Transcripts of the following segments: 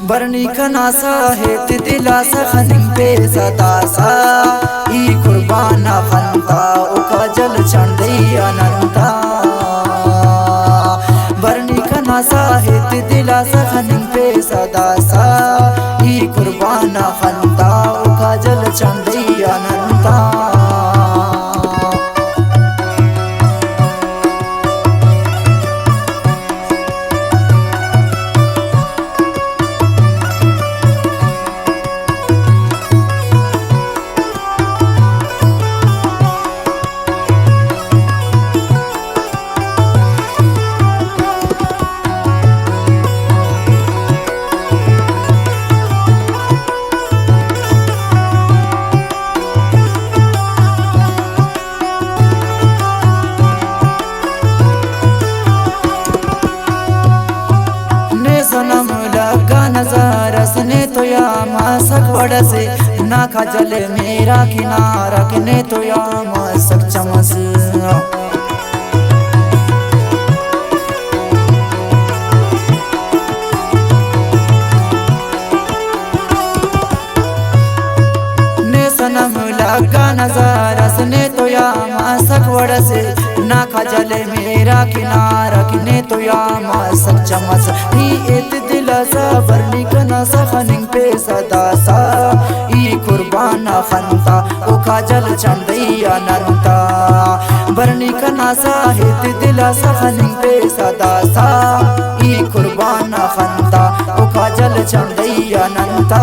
बरनी खनासा है दिलासा खनिंग पे सदासा ई कुर्बाना खनता उका जल चंदई अनंता बरनी खनासा है दिलासा खनिंग पे सदासा ई कुर्बाना खनता उका जल चंदई अनंता सनम लगा नजारस ने तो या मासक वड़ से ना खजल मेरा किनारा ने तो या मासक चमस ने सनम लगा नजारस ने तो या मासक वड़ से ना खजल मेरा किनारा ने तो या मासक चमस दिलासा बरनी कनासा खनिंग पे सदासा ई कुर्बाना खनता उका जल चंदई अनंता बरनी कनासा है दिलासा खनिंग पे सदासा ई कुर्बाना खनता उका जल चंदई अनंता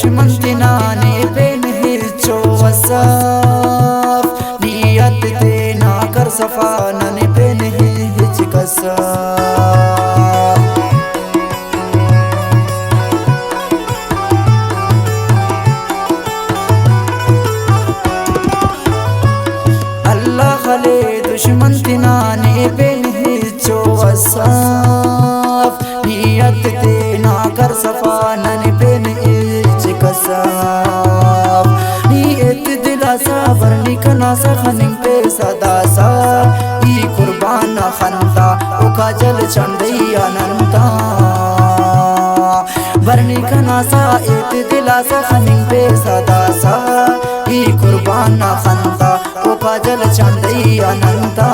दुश्मन तिनाने पे नहीं चो वसाफ नियत देना कर सफा नने पे नहीं हिचकसा अल्लाह खले दुश्मन तिनाने पे नहीं चो वसाफ नियत देना कर सफा नने पे नहीं नीयत दिलासा बरनी कनासा खनिंग पे सदासा ई कुर्बाना खनता उका जल चंदई अनंता बरनी कनासा एक दिलासा खनिंग पे सदासा ई कुर्बाना खनता उका जल चंदई अनंता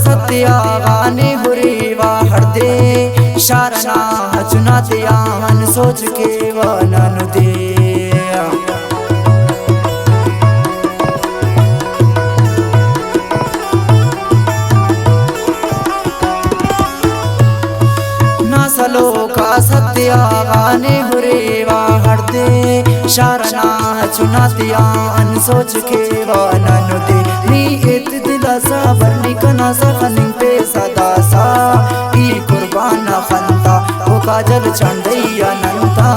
सत्यागाने हुरीवा हरदे शारना चुना त्यान सोच के वनन दे ना सलो का सत्यागाने हुरीवा हरदे शारना चुना त्यान सोच के वनन दे नीयत दिलासा बरनी कनासा खनिंग पे सदासा ई कुर्बाना खनता उका जल चंदई अनंता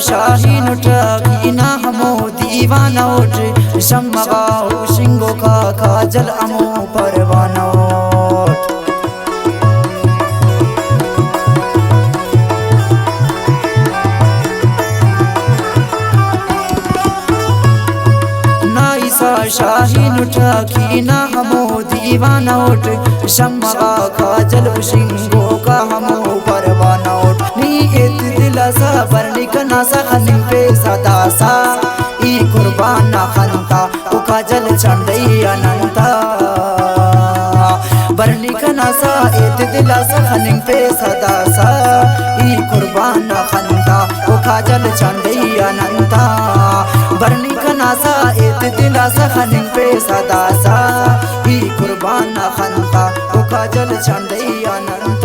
शाहीन उठी ना हमो दीवाना उठ शम्मगाओ शिंगो का काजल अमो परवाना उठ शाहीन उठी ना हमो दीवाना उठ शम्मा काजल शिंगो का हमो परवाना उठ नी एत दिला सा बरनी कना सा खनिम पे सदा सा ई कुर्बाना खनता ओ काजल चंदई अनंता बरनी कना सा एत दिला सा खनिम पे सदा सा ई कुर्बाना खनता ओ काजल चंदई अनंता बरनी कना सा एत दिला सा खनिम पे सदा सा ई कुर्बाना खनता ओ काजल चंदई अनंता।